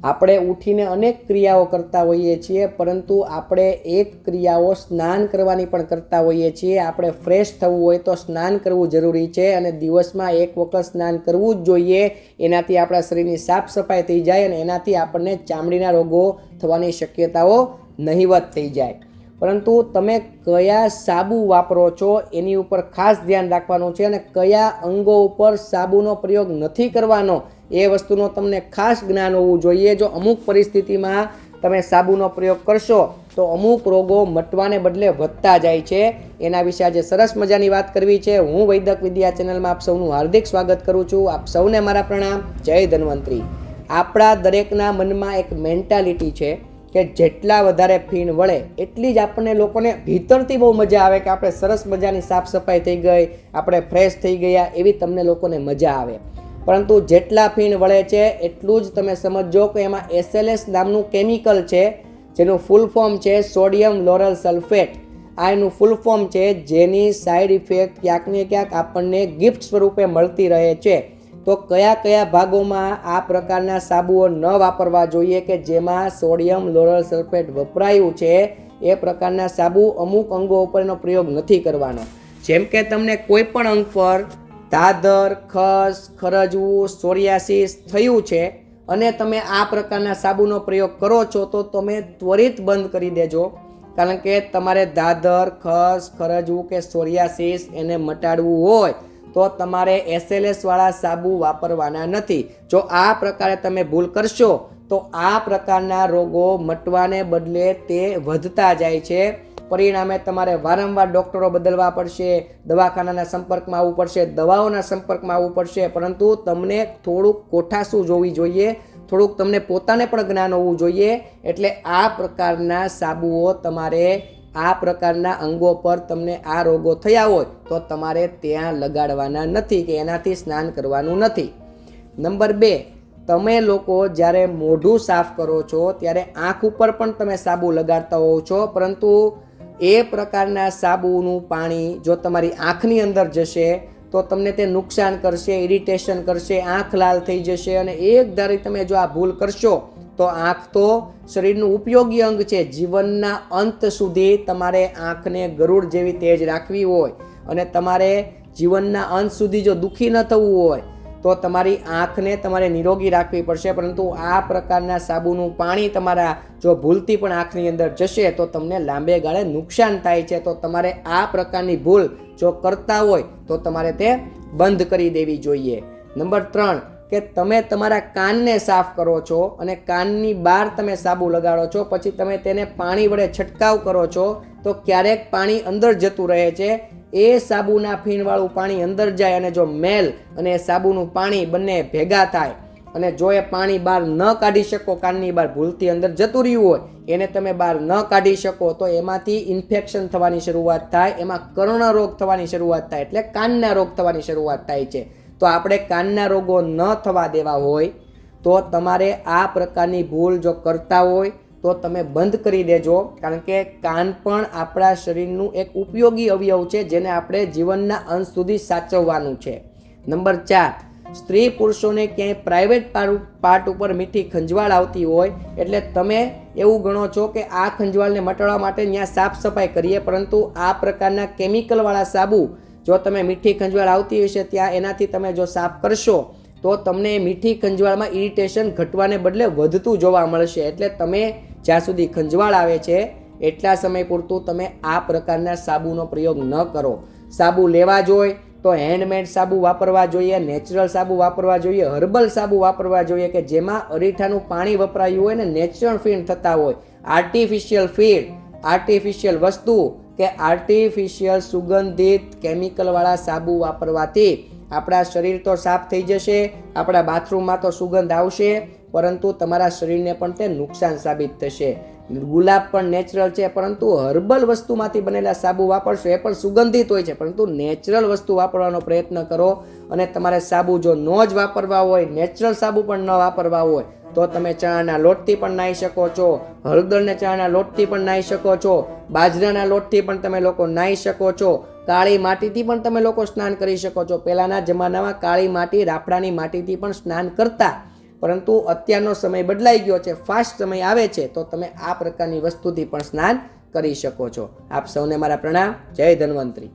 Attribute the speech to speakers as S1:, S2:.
S1: આપણે ઉઠીને અનેક ક્રિયાઓ કરતા હોઈએ છીએ, પરંતુ આપણે એક ક્રિયાઓ સ્નાન કરવાની પણ કરતા હોઈએ છીએ. આપણે ફ્રેશ થવું હોય તો સ્નાન કરવું જરૂરી છે અને દિવસમાં એક વખત સ્નાન કરવું જ જોઈએ. એનાથી આપણા શરીરની સાફ સફાઈ થઈ જાય અને એનાથી આપણને ચામડીના રોગો થવાની શક્યતાઓ નહિવત થઈ જાય. પરંતુ તમે કયા સાબુ વાપરો છો એની ઉપર ખાસ ધ્યાન રાખવાનું છે અને કયા અંગો ઉપર સાબુનો પ્રયોગ નથી કરવાનો એ વસ્તુનો તમને ખાસ જ્ઞાન હોવું જોઈએ. જો અમુક પરિસ્થિતિમાં તમે સાબુનો પ્રયોગ કરશો તો અમુક રોગો મટવાને બદલે વધતા જાય છે. એના વિશે આજે સરસ મજાની વાત કરવી છે. હું વૈદક વિદ્યા ચેનલમાં આપ સૌનું હાર્દિક સ્વાગત કરું છું. આપ સૌને મારા પ્રણામ. જય ધન્વંતરી. આપણા દરેકના મનમાં એક મેન્ટાલિટી છે કે જેટલા વધારે ફીણ વળે એટલી જ આપણને લોકોને ભીતરથી બહુ મજા આવે કે આપણે સરસ મજાની સાફ સફાઈ થઈ ગઈ, આપણે ફ્રેશ થઈ ગયા, એવી તમને લોકોને મજા આવે. પરંતુ જેટલા ફીણ વળે છે એટલું જ તમે સમજો કે એમાં SLS નામનું કેમિકલ છે, જેનું ફૂલ ફોર્મ છે સોડિયમ લોરલ સલ્ફેટ. આ એનું ફૂલ ફોર્મ છે, જેની સાઈડ ઇફેક્ટ ક્યાંક ને ક્યાંક આપણને ગિફ્ટ સ્વરૂપે મળતી રહે છે. તો કયા કયા ભાગોમાં આ પ્રકારના સાબુઓ ન વાપરવા જોઈએ કે જેમાં સોડિયમ લોરલ સલ્ફેટ વપરાયું છે, એ પ્રકારના સાબુ અમુક અંગો ઉપરનો પ્રયોગ નથી કરવાનો. જેમ કે તમને કોઈ પણ અંગ પર દાદર, ખસ, ખરજવું, સોરિયાસિસ થયું છે અને તમે આ પ્રકારના સાબુનો પ્રયોગ કરો છો તો તમે ત્વરિત બંધ કરી દેજો. કારણ કે તમારે દાદર, ખસ, ખરજવું કે સોરિયાસિસ એને મટાડવું હોય તો તમારે SLS વાળા સાબુ વાપરવાના નથી. જો આ પ્રકારે તમે ભૂલ કરશો તો આ પ્રકારના રોગો મટવાને બદલે તે વધતા જાય છે. પરિણામે તમારે વારંવાર ડૉક્ટરો બદલવા પડશે, દવાખાનાના સંપર્કમાં આવવું પડશે, દવાઓના સંપર્કમાં આવવું પડશે. પરંતુ તમને થોડુંક કોઠાસું જોવી જોઈએ, થોડુંક તમને પોતાને પણ જ્ઞાન હોવું જોઈએ. એટલે આ પ્રકારના સાબુઓ તમારે આ પ્રકારના અંગો પર તમને આ રોગો થયા હોય તો તમારે ત્યાં લગાડવાના નથી કે એનાથી સ્નાન કરવાનું નથી. નંબર 2, તમે લોકો જ્યારે મોઢું સાફ કરો છો ત્યારે આંખ ઉપર પણ તમે સાબુ લગાડતા હોવ છો, પરંતુ એ પ્રકારના સાબુનું પાણી જો તમારી આંખની અંદર જશે તો તમને તે નુકસાન કરશે, ઇરિટેશન કરશે, આંખ લાલ થઈ જશે. અને એક ધારી તમે જો આ ભૂલ કરશો તો આંખ તો શરીરનું ઉપયોગી અંગ છે. જીવનના અંત સુધી તમારે આંખને ગરુડ જેવી તેજ રાખવી હોય અને તમારે જીવનના અંત સુધી જો દુઃખી ન થવું હોય તો તમારી આંખને તમારે નિરોગી રાખવી પડશે. પરંતુ આ પ્રકારના સાબુનું પાણી તમારા જો ભૂલથી પણ આંખની અંદર જશે તો તમને લાંબે ગાળે નુકસાન થાય છે. તો તમારે આ પ્રકારની ભૂલ જો કરતા હોય તો તમારે તે બંધ કરી દેવી જોઈએ. નંબર 3, કે તમે તમારા કાનને સાફ કરો છો અને કાનની બહાર તમે સાબુ લગાડો છો, પછી તમે તેને પાણી વડે છંટકાવ કરો છો તો ક્યારેક પાણી અંદર જતું રહે છે. એ સાબુના ફીણવાળું પાણી અંદર જાય અને જો મેલ અને સાબુનું પાણી બંને ભેગા થાય અને જો એ પાણી બહાર ન કાઢી શકો, કાનની બહાર ભૂલથી અંદર જતું રહ્યું હોય, એને તમે બહાર ન કાઢી શકો તો એમાંથી ઇન્ફેક્શન થવાની શરૂઆત થાય, એમાં કર્ણરોગ થવાની શરૂઆત થાય, એટલે કાનના રોગ થવાની શરૂઆત થાય છે. તો આપણે કાનના રોગો ન થવા દેવા હોય તો તમારે આ પ્રકારની ભૂલ જો કરતા હોય તો તમે બંધ કરી દેજો. કારણ કે કાન પણ આપણા શરીરનું એક ઉપયોગી અવયવ છે, જેને આપણે જીવનના અંત સુધી સાચવવાનું છે. નંબર 4, સ્ત્રી પુરુષોને ક્યાંય પ્રાઇવેટ પાર્ટ ઉપર મીઠી ખંજવાળ આવતી હોય એટલે તમે એવું ગણો છો કે આ ખંજવાળને મટાડવા માટે ત્યાં સાફ સફાઈ કરીએ, પરંતુ આ પ્રકારના કેમિકલવાળા સાબુ જો તમે મીઠી ખંજવાળ આવતી હશે ત્યાં એનાથી તમે જો સાફ કરશો તો તમને મીઠી ખંજવાળમાં ઇરિટેશન ઘટવાને બદલે વધતું જોવા મળશે. એટલે તમે જ્યાં સુધી ખંજવાળ આવે છે એટલા સમય પૂરતું તમે આ પ્રકારના સાબુનો પ્રયોગ ન કરો. સાબુ લેવા જોઈએ તો હેન્ડમેડ સાબુ વાપરવા જોઈએ, નેચરલ સાબુ વાપરવા જોઈએ, હર્બલ સાબુ વાપરવા જોઈએ કે જેમાં અરીઠાનું પાણી વપરાયું હોય ને નેચરલ ફીણ થતા હોય. આર્ટિફિશિયલ ફીણ, આર્ટિફિશિયલ વસ્તુ કે આર્ટિફિશિયલ સુગંધિત કેમિકલવાળા સાબુ વાપરવાથી આપણા શરીર તો સાફ થઈ જશે, આપણા બાથરૂમમાં તો સુગંધ આવશે, પરંતુ તમારા શરીરને પણ તે નુકસાન સાબિત થશે. ગુલાબ પણ નેચરલ છે, પરંતુ હર્બલ વસ્તુમાંથી બનેલા સાબુ વાપરશો એ પણ સુગંધિત હોય છે, પરંતુ નેચરલ વસ્તુ વાપરવાનો પ્રયત્ન કરો. અને તમારે સાબુ જો ન જ વાપરવા હોય, નેચરલ સાબુ પણ ન વાપરવા હોય તો તમે ચણાના લોટથી પણ નાહી શકો છો, હળદરને ચણાના લોટથી પણ નાહી શકો છો, બાજરાના લોટથી પણ તમે લોકો નાહી શકો છો, કાળી માટીથી પણ તમે લોકો સ્નાન કરી શકો છો. પહેલાના જમાનામાં કાળી માટી, રાફડાની માટીથી પણ સ્નાન કરતા. પરંતુ અત્યારનો સમય બદલાઈ ગયો છે, ફાસ્ટ સમય આવે છે, તો તમે આ પ્રકારની વસ્તુથી પણ સ્નાન કરી શકો છો. આપ સૌને મારા પ્રણામ. જય ધન્વંતરી.